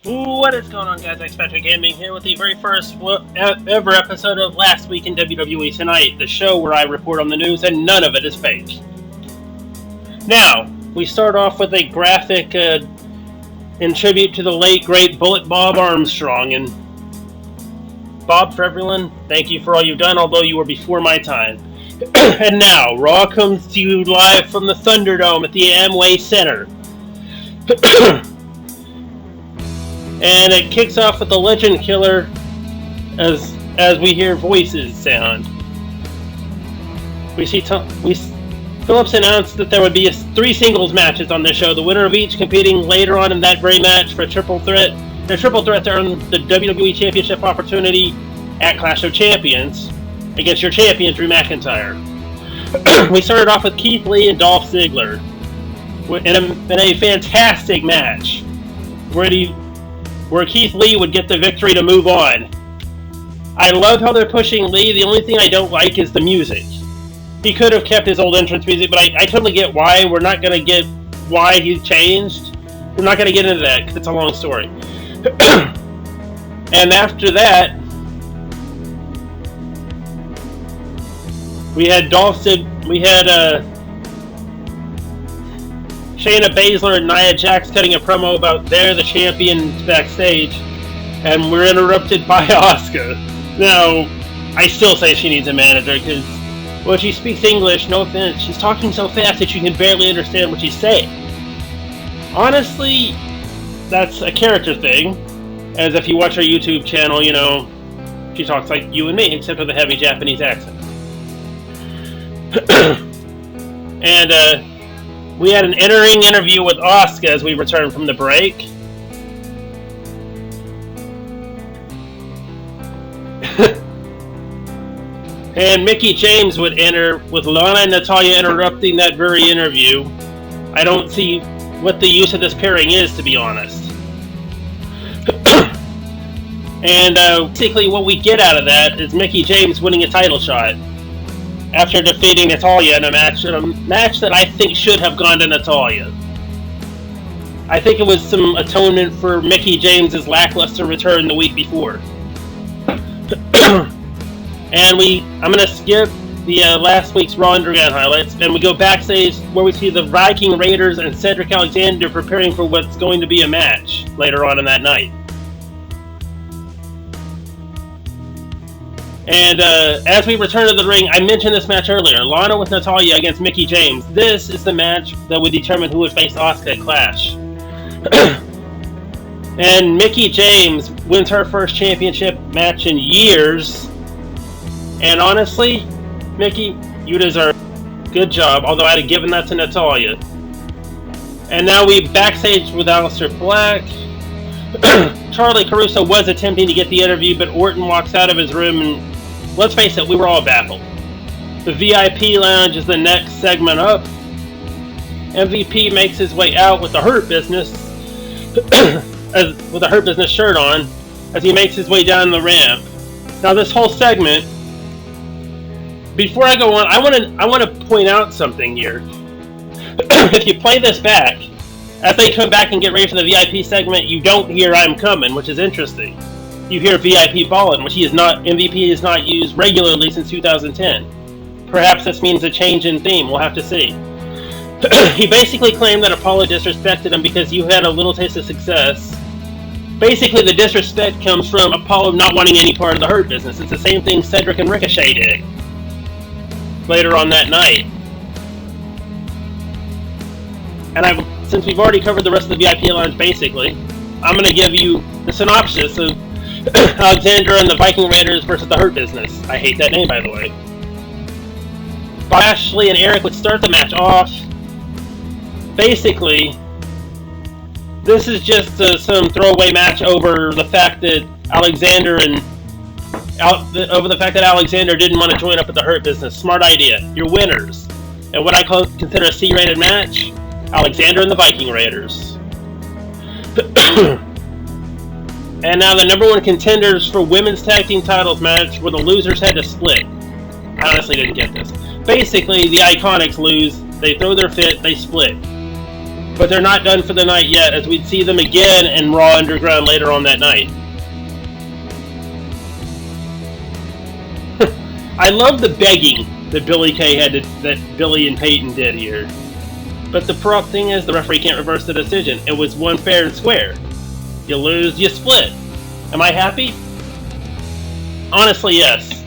What is going on, guys? XFactorGaming here with the very first ever episode of Last Week in WWE Tonight, the show where I report on the news and none of it is fake. Now, we start off with a graphic in tribute to the late, great Bullet Bob Armstrong. And Bob, for everyone, thank you for all you've done, although you were before my time. And now, Raw comes to you live from the Thunderdome at the Amway Center. And it kicks off with the Legend Killer as we hear voices sound. Phillips announced that there would be 3 singles matches on this show, the winner of each competing later on in that very match for a triple threat to earn the WWE Championship opportunity at Clash of Champions against your champion, Drew McIntyre. We started off with Keith Lee and Dolph Ziggler in a fantastic match where Keith Lee would get the victory to move on. I love how they're pushing Lee. The only thing I don't like is the music. He could have kept his old entrance music, but I totally get why. We're not going to get why he changed. We're not going to get into that because it's a long story. And after that, we had Shayna Baszler and Nia Jax cutting a promo about they're the champions backstage, and we're interrupted by Asuka. Now, I still say she needs a manager because when she speaks English, no offense, she's talking so fast that you can barely understand what she's saying. Honestly, that's a character thing, as if you watch her YouTube channel, you know, she talks like you and me, except with a heavy Japanese accent. And, we had an in-ring interview with Asuka as we returned from the break. And Mickie James would enter, with Lana and Natalya interrupting that very interview. I don't see what the use of this pairing is, to be honest. And basically what we get out of that is Mickie James winning a title shot after defeating Natalya in a match that I think should have gone to Natalya. I think it was some atonement for Mickie James' lackluster return the week before. And I'm going to skip the last week's Raw Underground highlights, and we go backstage where we see the Viking Raiders and Cedric Alexander preparing for what's going to be a match later on in that night. And as we return to the ring, I mentioned this match earlier, Lana with Natalya against Mickie James. This is the match that would determine who would face Asuka at Clash. And Mickie James wins her first championship match in years. And honestly, Mickie, you deserve it. Good job, although I'd have given that to Natalya. And now we backstage with Aleister Black. Charlie Caruso was attempting to get the interview, but Orton walks out of his room, and let's face it, we were all baffled. The VIP Lounge is the next segment up. MVP makes his way out with the Hurt Business, with a Hurt Business shirt on, as he makes his way down the ramp. Now, this whole segment, before I go on, I want to point out something here. If you play this back, as they come back and get ready for the VIP segment, you don't hear "I'm coming," which is interesting. You hear VIP Ballin', which MVP has not used regularly since 2010. Perhaps this means a change in theme. We'll have to see. He basically claimed that Apollo disrespected him because you had a little taste of success. Basically, the disrespect comes from Apollo not wanting any part of the Hurt Business. It's the same thing Cedric and Ricochet did later on that night. And since we've already covered the rest of the VIP Lounge, basically, I'm going to give you the synopsis of Alexander and the Viking Raiders versus the Hurt Business. I hate that name, by the way. Ashley and Eric would start the match off. Basically, this is just some throwaway match over the fact that Alexander didn't want to join up with the Hurt Business. Smart idea. You're winners. And what I consider a C-rated match, Alexander and the Viking Raiders. And now the number 1 contenders for women's tag team titles match where the losers had to split. I honestly didn't get this. Basically, the Iconics lose, they throw their fit, they split. But they're not done for the night yet, as we'd see them again in Raw Underground later on that night. I love the begging that Billie Kay that Billie and Peyton did here. But the prop thing is, the referee can't reverse the decision. It was one fair and square. You lose, you split. Am I happy? Honestly, yes.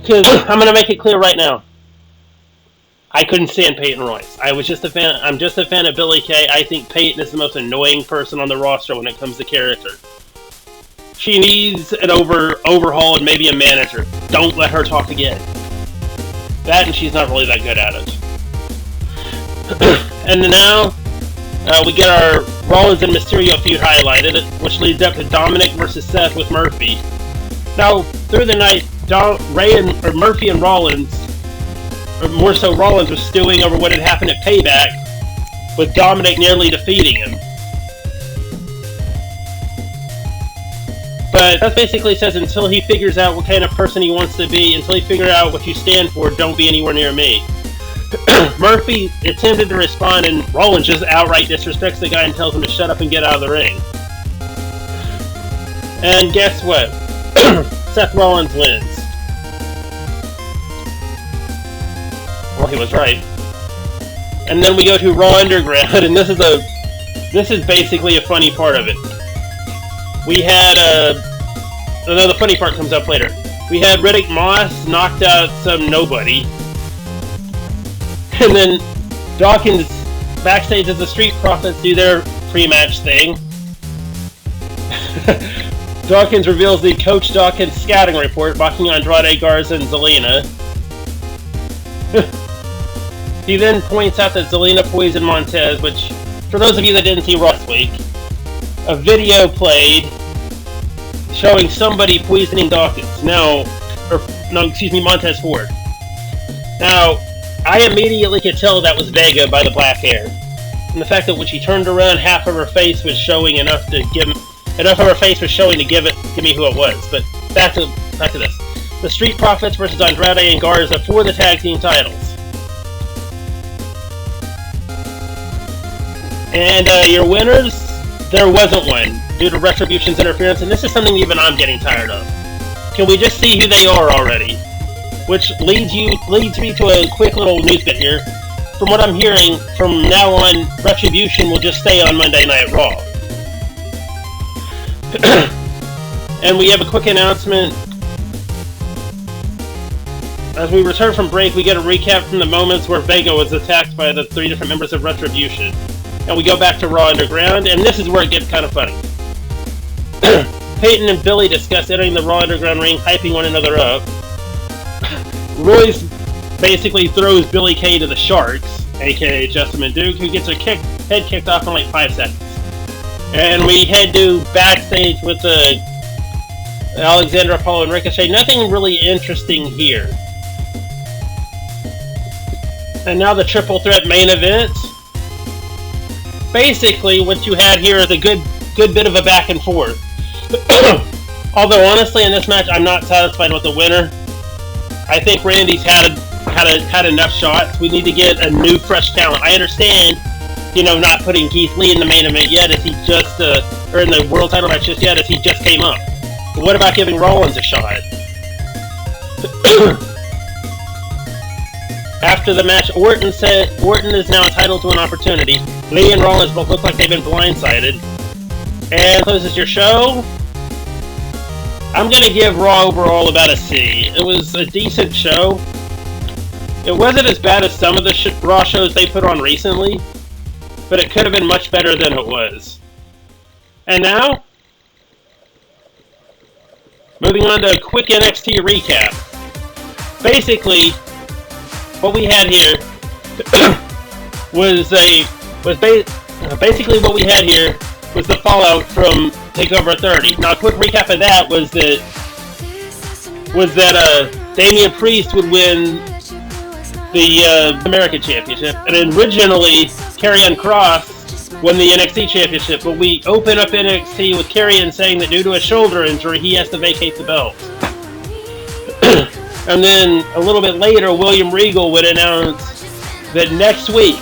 Because I'm going to make it clear right now. I couldn't stand Peyton Royce. I'm just a fan of Billie Kay. I think Peyton is the most annoying person on the roster when it comes to character. She needs an overhaul and maybe a manager. Don't let her talk again. That, and she's not really that good at it. And now, we get our Rollins and Mysterio feud highlighted, which leads up to Dominic versus Seth with Murphy. Now, through the night, Murphy and Rollins, or more so Rollins, was stewing over what had happened at Payback, with Dominic nearly defeating him. But that basically says until he figures out what kind of person he wants to be, until he figures out what you stand for, don't be anywhere near me. Murphy attempted to respond, and Rollins just outright disrespects the guy and tells him to shut up and get out of the ring. And guess what? Seth Rollins wins. Well, he was right. And then we go to Raw Underground, and this is basically a funny part of it. We had the funny part comes up later. We had Riddick Moss knocked out some nobody. And then Dawkins backstage as the Street Profits do their pre-match thing. Dawkins reveals the Coach Dawkins scouting report, mocking Andrade, Garza, and Zelina. He then points out that Zelina poisoned Montez, which, for those of you that didn't see Raw this week, a video played showing somebody poisoning Dawkins. Montez Ford. Now, I immediately could tell that was Vega by the black hair. And the fact that when she turned around, half of her face was showing enough to give me who it was. But back to this. The Street Profits versus Andrade and Garza for the tag team titles. And your winners, there wasn't one, due to Retribution's interference, and this is something even I'm getting tired of. Can we just see who they are already? Which leads me to a quick little news bit here. From what I'm hearing, from now on, Retribution will just stay on Monday Night Raw. And we have a quick announcement. As we return from break, we get a recap from the moments where Vega was attacked by the 3 different members of Retribution. And we go back to Raw Underground, and this is where it gets kind of funny. Peyton and Billie discuss entering the Raw Underground ring, hyping one another up. Royce basically throws Billie Kay to the Sharks, aka Jessamine Duke, who gets her head kicked off in like 5 seconds. And we head to backstage with Alexander, Apollo, and Ricochet. Nothing really interesting here. And now the triple threat main event. Basically, what you had here is a good bit of a back and forth. Although honestly, in this match, I'm not satisfied with the winner. I think Randy's had enough shots. We need to get a new, fresh talent. I understand, not putting Keith Lee in the main event yet, as he just or in the world title match just yet, as he just came up. But what about giving Rollins a shot? After the match, Orton said Orton is now entitled to an opportunity. Lee and Rollins both look like they've been blindsided. And closes your show. I'm going to give Raw overall about a C. It was a decent show. It wasn't as bad as some of the Raw shows they put on recently, but it could have been much better than it was. And now, moving on to a quick NXT recap. Basically, what we had here was the fallout from TakeOver 30. Now, a quick recap of that was that Damian Priest would win the American Championship, and originally Karrion Kross won the NXT Championship. But we open up NXT with Karrion saying that due to a shoulder injury, he has to vacate the belt. And then a little bit later, William Regal would announce that next week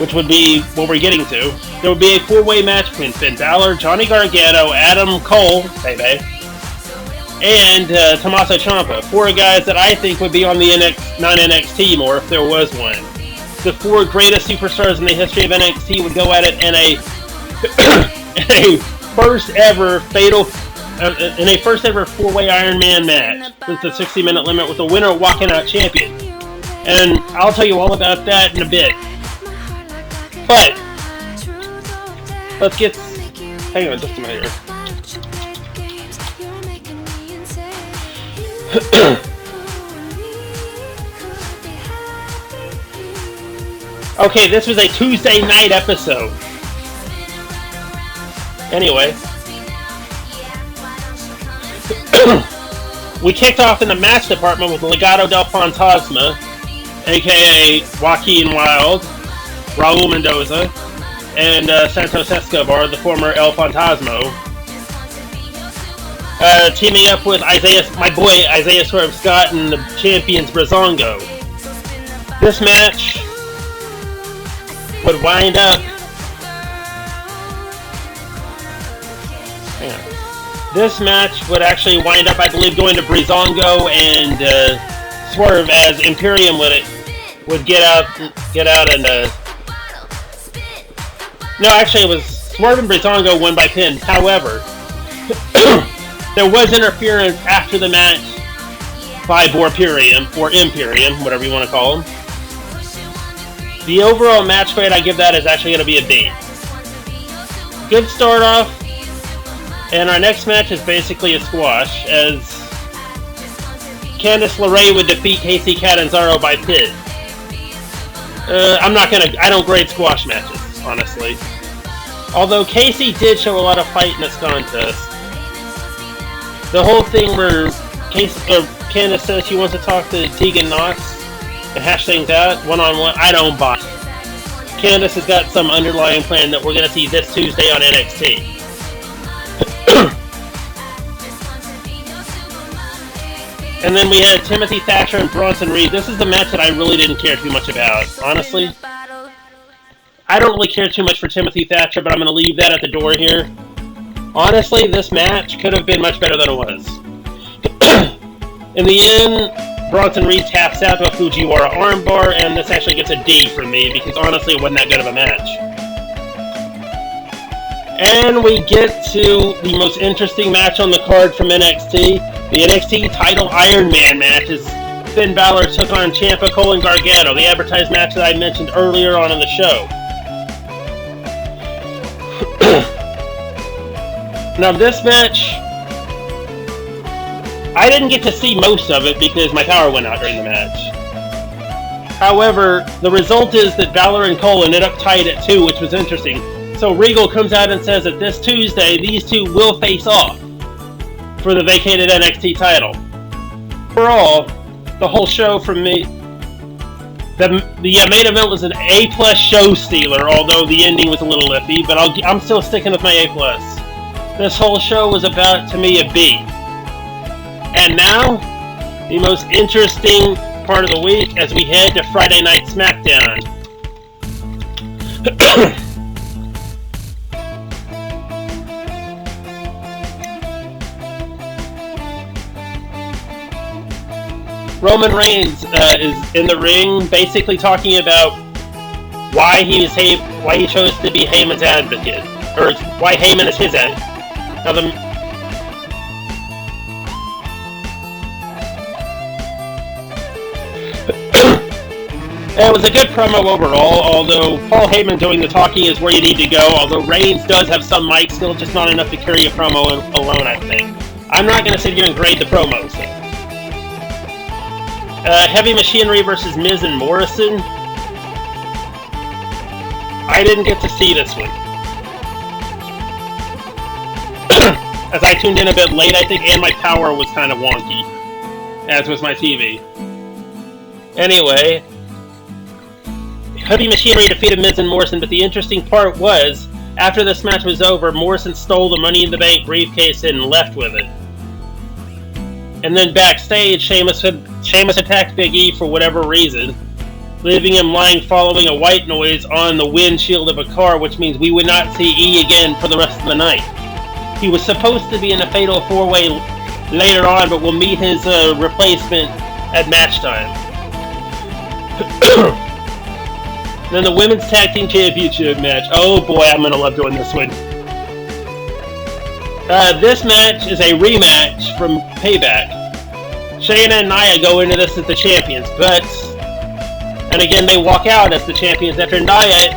which would be what we're getting to, there would be a four-way match between Finn Balor, Johnny Gargano, Adam Cole, and Tommaso Ciampa. Four guys that I think would be on the non-NXT more if there was one. The four greatest superstars in the history of NXT would go at it in a first ever four-way Iron Man match with the 60-minute limit, with the winner walking out champion. And I'll tell you all about that in a bit. But let's get. Hang on just a minute here. Okay, this was a Tuesday night episode. Anyway, we kicked off in the match department with Legado del Fantasma, aka Joaquin Wilde, Raul Mendoza, and Santos Escobar, the former El Fantasmo, teaming up with my boy Isaiah Swerve Scott and the champions Breezango. This match would wind up. This match would actually wind up, I believe, going to Breezango and Swerve, as Imperium would get out and. No, actually, it was Swerve and Breezango won by pin. However, there was interference after the match by Borpurium, or Imperium, whatever you want to call them. The overall match grade I give that is actually going to be a B. Good start off, and our next match is basically a squash, as Candice LeRae would defeat Kacy Catanzaro by pin. I don't grade squash matches, honestly. Although Kacy did show a lot of fight in this contest. The whole thing where Candice says she wants to talk to Tegan Knox and hash things out one-on-one, I don't buy it. Candice has got some underlying plan that we're going to see this Tuesday on NXT. And then we had Timothy Thatcher and Bronson Reed. This is the match that I really didn't care too much about, honestly. I don't really care too much for Timothy Thatcher, but I'm going to leave that at the door here. Honestly, this match could have been much better than it was. In the end, Bronson Reed taps out to a Fujiwara armbar, and this actually gets a D from me, because honestly it wasn't that good of a match. And we get to the most interesting match on the card from NXT. The NXT title Iron Man match is Finn Balor took on Ciampa, Cole, and Gargano, the advertised match that I mentioned earlier on in the show. Now this match, I didn't get to see most of it because my power went out during the match. However, the result is that Balor and Cole ended up tied at 2, which was interesting. So Regal comes out and says that this Tuesday, these two will face off for the vacated NXT title. Overall, the whole show from me, the main event was an A+ show stealer, although the ending was a little iffy, but I'm still sticking with my A+. This whole show was about, to me, a B. And now, the most interesting part of the week as we head to Friday Night SmackDown. Roman Reigns is in the ring, basically talking about why he chose to be Heyman's advocate, or why Heyman is his advocate. Now it was a good promo overall, although Paul Heyman doing the talking is where you need to go, although Reigns does have some mic skill, just not enough to carry a promo alone, I think. I'm not going to sit here and grade the promos. Heavy Machinery versus Miz and Morrison. I didn't get to see this one. As I tuned in a bit late, I think, and my power was kind of wonky, as was my TV. Anyway, Heavy Machinery defeated Miz and Morrison, but the interesting part was, after this match was over, Morrison stole the Money in the Bank briefcase and left with it. And then backstage, Sheamus attacked Big E for whatever reason. leaving him lying following a white noise on the windshield of a car, which means we would not see E again for the rest of the night. He was supposed to be in a fatal 4-way later on, but we'll meet his replacement at match time. Then the Women's Tag Team Championship match. Oh boy, I'm going to love doing this one. This match is a rematch from Payback. Shayna and Nia go into this as the champions, and again they walk out as the champions after Nia,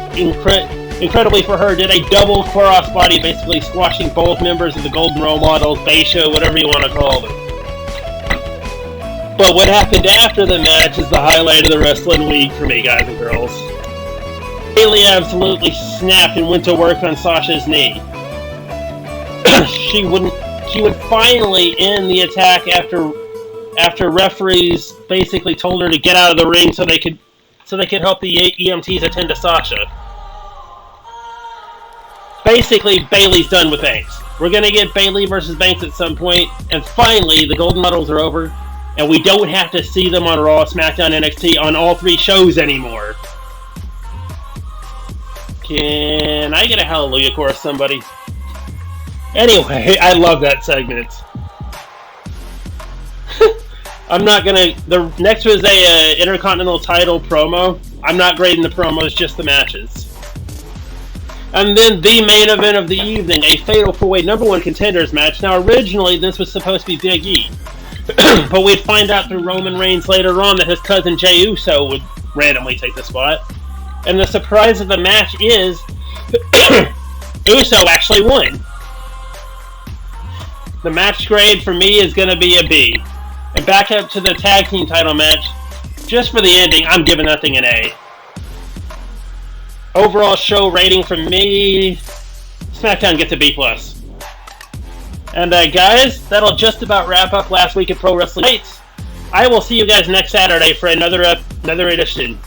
incredibly for her, did a double crossbody, basically squashing both members of the Golden Role Models, Beisha, whatever you want to call them. But what happened after the match is the highlight of the wrestling week for me, guys and girls. Bayley absolutely snapped and went to work on Sasha's knee. She would finally end the attack after referees basically told her to get out of the ring so they could help the EMTs attend to Sasha. Basically, Bayley's done with Banks. We're gonna get Bayley versus Banks at some point, and finally the Golden Medals are over, and we don't have to see them on Raw, SmackDown, NXT on all 3 shows anymore. Can I get a hallelujah chorus, somebody? Anyway, I love that segment. I'm not gonna... The next was a Intercontinental title promo. I'm not grading the promos, just the matches. And then the main event of the evening, a fatal 4-way #1 contenders match. Now, originally, this was supposed to be Big E. But we'd find out through Roman Reigns later on that his cousin Jey Uso would randomly take the spot. And the surprise of the match is... Uso actually won. The match grade for me is going to be a B. And back up to the tag team title match. Just for the ending, I'm giving that thing an A. Overall show rating from me, SmackDown gets a B+. And guys, that'll just about wrap up last week at Pro Wrestling Nights. I will see you guys next Saturday for another edition.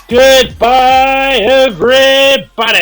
Goodbye, everybody!